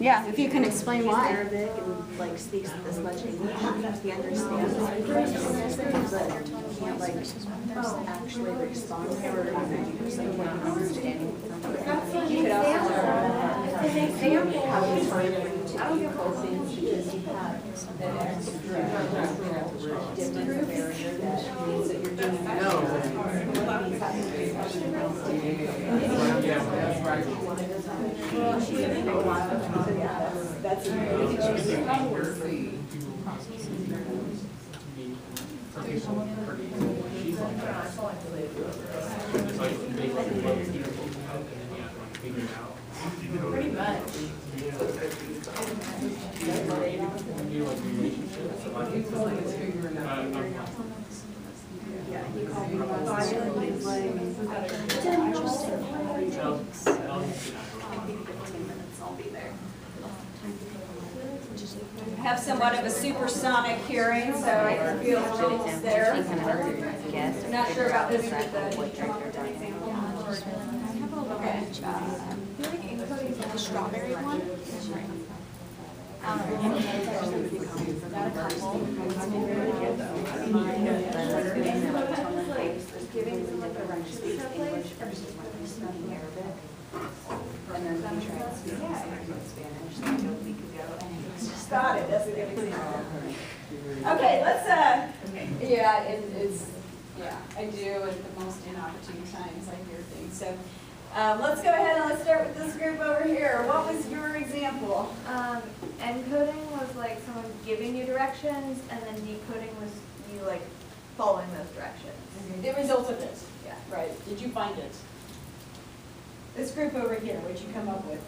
Yeah, if you can explain why. Arabic and like speaks this much English. He understands but he can't like actually respond for 90% of what he's understanding from what you could also how it's hard for you to be coping because you have an extra different barrier that means that you're doing that's Pretty much. I have somewhat of a supersonic hearing, so I can feel things there. I'm not sure about this with the Okay. I feel like encoding for the strawberry one. giving them like a French speaks English versus when they're speaking Arabic. And then we tried to speak Spanish like a week ago and it was just Got it, that's a good example. Okay, let's, yeah, I do at the most inopportune times, I hear things. So let's go ahead and let's start with this group over here. What was your example? Encoding was like someone giving you directions, and then decoding was you like following those directions. The result of it. Yeah. Right, did you find it? This group over here, what'd you come up with?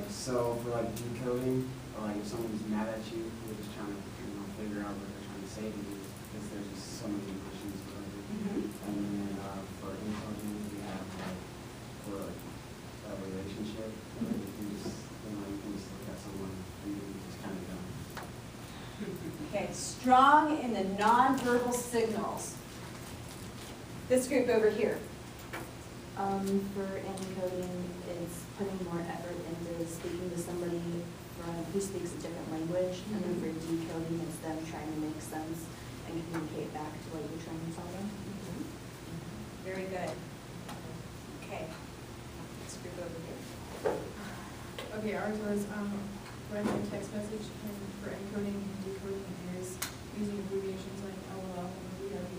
So for like decoding, like if someone's mad at you, you're just trying to figure out what they're trying to say to you because there's just so many emotions behind it. And then for encoding, we have like for like a relationship, like you can just you can just look at someone and you just kind of go. Okay, strong in the nonverbal signals. This group over here. For encoding, it's putting more effort into speaking to somebody who speaks a different language, and then for decoding, it's them trying to make sense and communicate back to what you're trying to tell them. Very good. Okay. This group over here. Okay, ours was writing a text message, and for encoding and decoding is using abbreviations like LOL and VRB.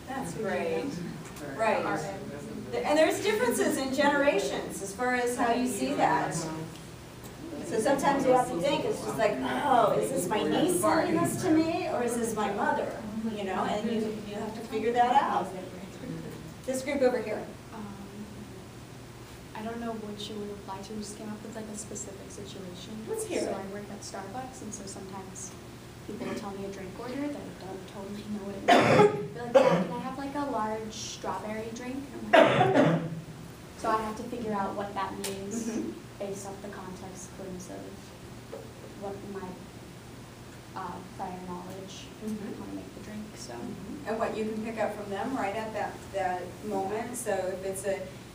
That's great. Right. And there's differences in generations as far as how you see that. So sometimes you have to think, it's just like, oh, is this my niece telling this to me, or is this my mother? You know, and you have to figure that out. This group over here. I don't know what you would apply to, just came up with like a specific situation. Let's hear so it. I work at Starbucks, and so sometimes people will tell me a drink order that I don't totally know what it means. They're like, yeah, can I have like a large strawberry drink? And I'm like, so I have to figure out what that means based off the context clues of what my prior knowledge on how to make the drink. So. And what you can pick up from them right at that moment. So if it's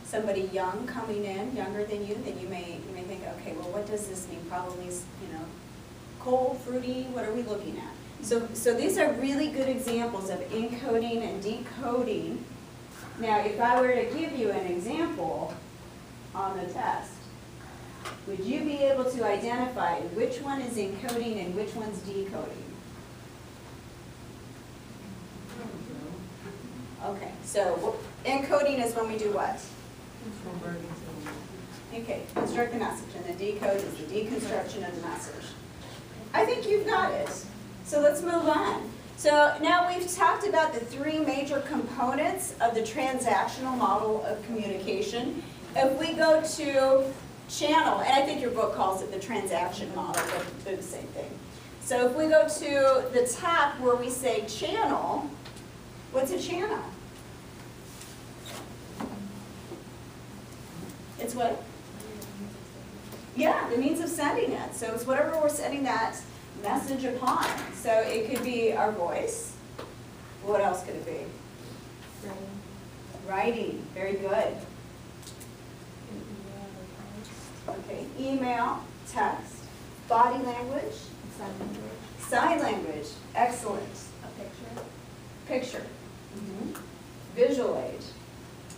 somebody young coming in, younger than you, then you may think, okay, well, what does this mean? Probably, cold, fruity. What are we looking at? So these are really good examples of encoding and decoding. Now, if I were to give you an example on the test, would you be able to identify which one is encoding and which one's decoding? Okay, so encoding is when we do what? Okay, construct the message, and the decode is the deconstruction of the message. I think you've got it. So let's move on. So now we've talked about the three major components of the transactional model of communication. If we go to channel, and I think your book calls it the transaction model, but they're the same thing. So if we go to the top where we say channel, what's a channel? It's what? Yeah, the means of sending it. So it's whatever we're sending that message upon. So it could be our voice. What else could it be? Writing. Very good. Okay, email, text, body language, sign language, excellent. A picture. Picture. Visual aid.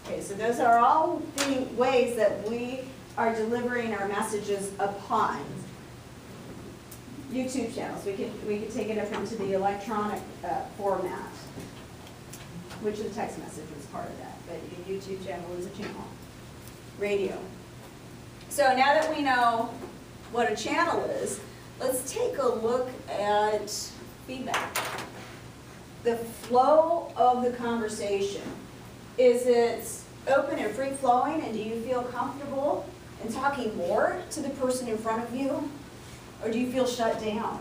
Okay, so those are all the ways that we are delivering our messages upon. YouTube channels, we could take it up into the electronic format, which the text message was part of that, but a YouTube channel is a channel. Radio. So now that we know what a channel is, let's take a look at feedback. The flow of the conversation. Is it open and free-flowing, and do you feel comfortable in talking more to the person in front of you? Or do you feel shut down?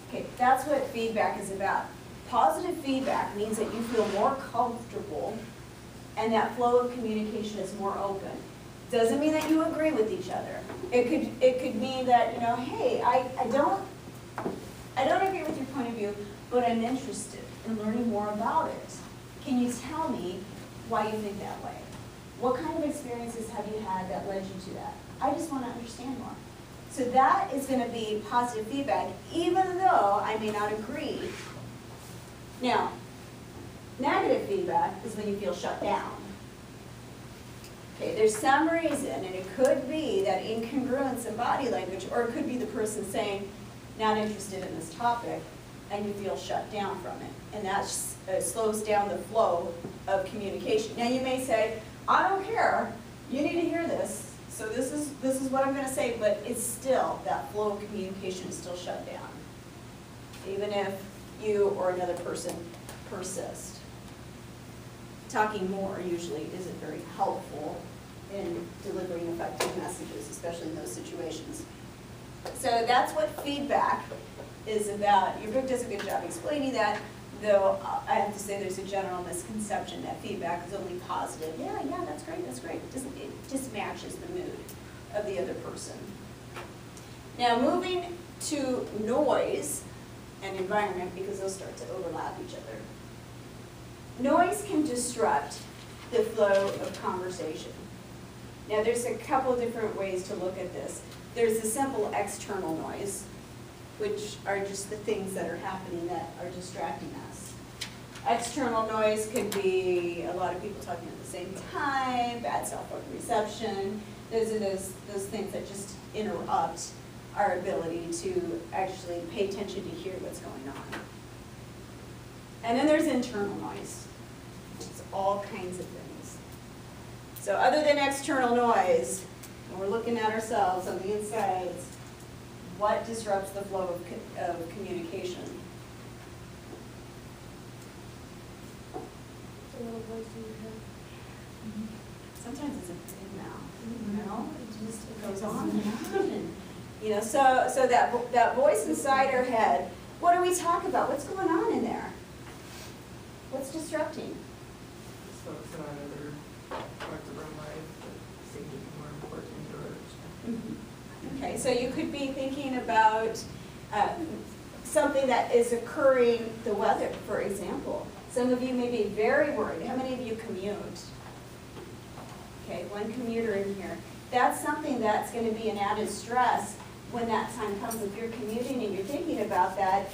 Okay, that's what feedback is about. Positive feedback means that you feel more comfortable and that flow of communication is more open. Doesn't mean that you agree with each other. It could mean that, you know, hey, I don't agree with your point of view, but I'm interested in learning more about it. Can you tell me why you think that way? What kind of experiences have you had that led you to that? I just want to understand more. So that is going to be positive feedback, even though I may not agree. Now, negative feedback is when you feel shut down. Okay, there's some reason, and it could be that incongruence in body language, or it could be the person saying, not interested in this topic, and you feel shut down from it. And that slows down the flow of communication. Now you may say, I don't care, you need to hear this. So this is what I'm going to say, but it's still, that flow of communication is still shut down, even if you or another person persist. Talking more usually isn't very helpful in delivering effective messages, especially in those situations. So that's what feedback is about. Your book does a good job explaining that, though I have to say there's a general misconception that feedback is only positive. Yeah, that's great, that's great. It just matches the mood of the other person. Now moving to noise and environment, because those start to overlap each other. Noise can disrupt the flow of conversation. Now there's a couple different ways to look at this. There's the simple external noise, which are just the things that are happening that are distracting us. External noise could be a lot of people talking at the same time, bad cell phone reception. Those are those things that just interrupt our ability to actually pay attention to hear what's going on. And then there's internal noise. It's all kinds of things. So other than external noise, when we're looking at ourselves on the insides, what disrupts the flow of communication? It's a little voice in your head. Sometimes it's a big mouth, you know, it goes on and on. And, you know, so that voice inside our head, what do we talk about? What's going on in there? What's disrupting? Folks in our other parts of our life that seem to be more important or Okay, so you could be thinking about something that is occurring, the weather, for example. Some of you may be very worried. How many of you commute? Okay, one commuter in here. That's something that's going to be an added stress when that time comes. If you're commuting and you're thinking about that,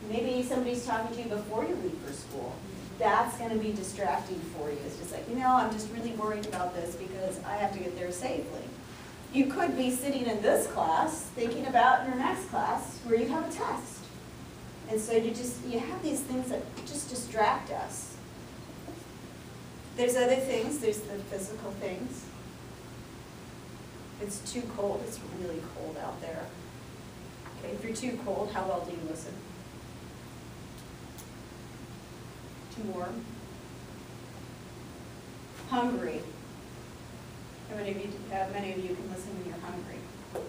maybe somebody's talking to you before you leave for school. That's going to be distracting for you. It's just like, you know, I'm just really worried about this because I have to get there safely. You could be sitting in this class thinking about your next class where you have a test. And so you have these things that just distract us. There's other things, there's the physical things. It's too cold, it's really cold out there. Okay, if you're too cold, how well do you listen? Too warm? Hungry? How many of you can listen when you're hungry? No.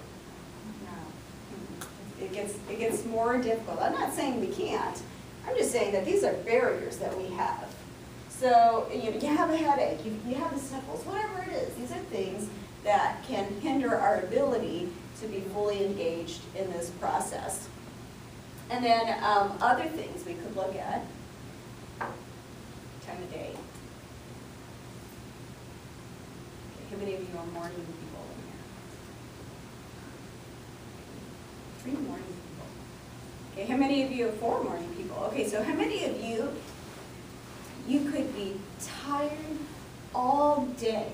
It gets more difficult. I'm not saying we can't. I'm just saying that these are barriers that we have. So you have a headache, you have the sniffles, whatever it is. These are things that can hinder our ability to be fully engaged in this process. And then other things we could look at. Time of day. Okay, how many of you are morning people in here? 3 morning people. Okay, how many of you have 4 morning people? Okay, so how many of you could be tired all day,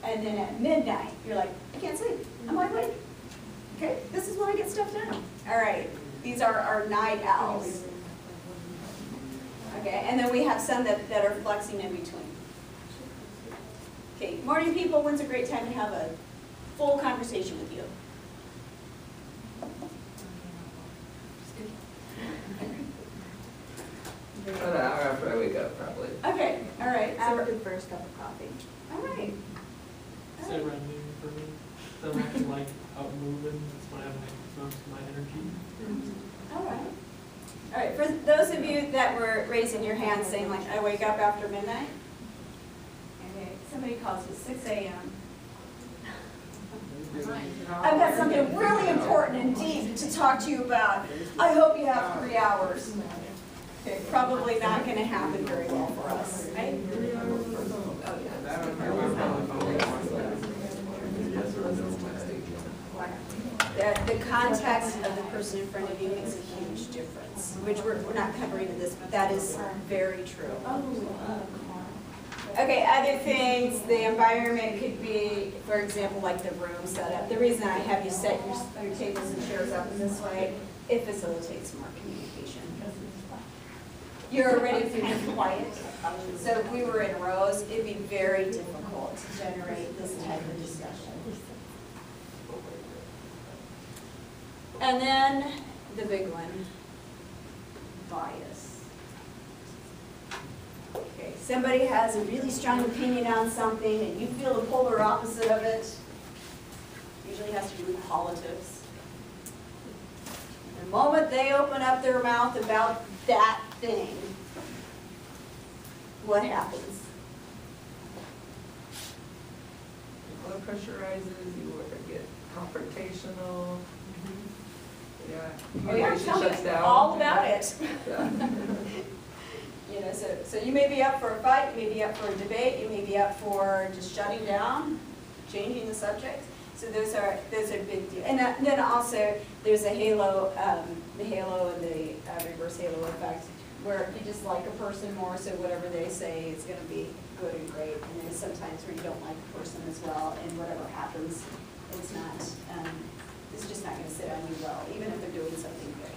and then at midnight, you're like, I can't sleep, I'm wide awake. Okay, this is when I get stuff done. All right, these are our night owls. Okay, and then we have some that are flexing in between. Okay, morning people, when's a great time to have a full conversation with you? About an hour after I wake up, probably. Okay, all right. After the first cup of coffee. All right. All Say right. around noon for me. So I'm actually like out moving, that's when I have most of my energy. All right. All right, for those of you that were raising your hands saying like, I wake up after midnight. Okay, somebody calls it 6 a.m. I've got something really important and deep to talk to you about. I hope you have 3 hours. Okay, probably not going to happen very well for us, right? The context of the person in front of you makes a huge difference, which we're not covering in this, but that is very true. Okay, other things, the environment could be, for example, like the room setup. The reason I have you set your tables and chairs up in this way, it facilitates more communication. You're already feeling quiet, so if we were in rows, it'd be very difficult to generate this type of discussion. And then the big one, bias. Okay, somebody has a really strong opinion on something and you feel the polar opposite of it. Usually has to do with politics. The moment they open up their mouth about that thing, what happens? Blood pressure rises, you get confrontational. Yeah. Oh yeah, tell Shuts me down. all about it. Yeah. You know, so you may be up for a fight, you may be up for a debate, you may be up for just shutting down, changing the subject. So those are big deals. And then also there's a halo, the halo and the reverse halo effect, where you just like a person more, so whatever they say is going to be good and great. And then sometimes where you don't like a person as well, and whatever happens, it's just not going to sit on you well, even if they're doing something great.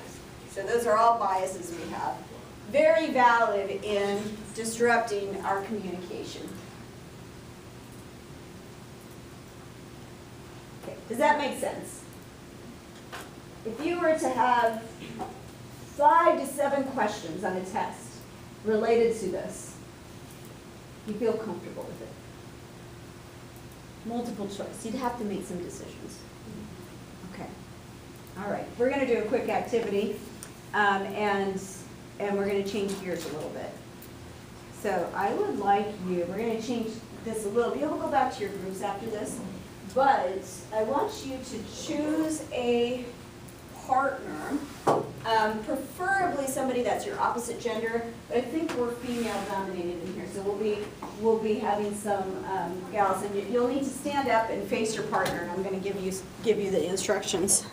So those are all biases we have. Very valid in disrupting our communication. Okay, does that make sense? If you were to have 5 to 7 questions on a test related to this, you feel comfortable with it. Multiple choice, you'd have to make some decisions. Okay. All right, we're going to do a quick activity, and we're going to change gears a little bit. So I would like you, we're going to change this a little bit. You'll go back to your groups after this, but I want you to choose a partner, preferably somebody that's your opposite gender, but I think we're female dominated in here, so we'll be having some gals, and you'll need to stand up and face your partner, and I'm going to give you the instructions.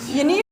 You need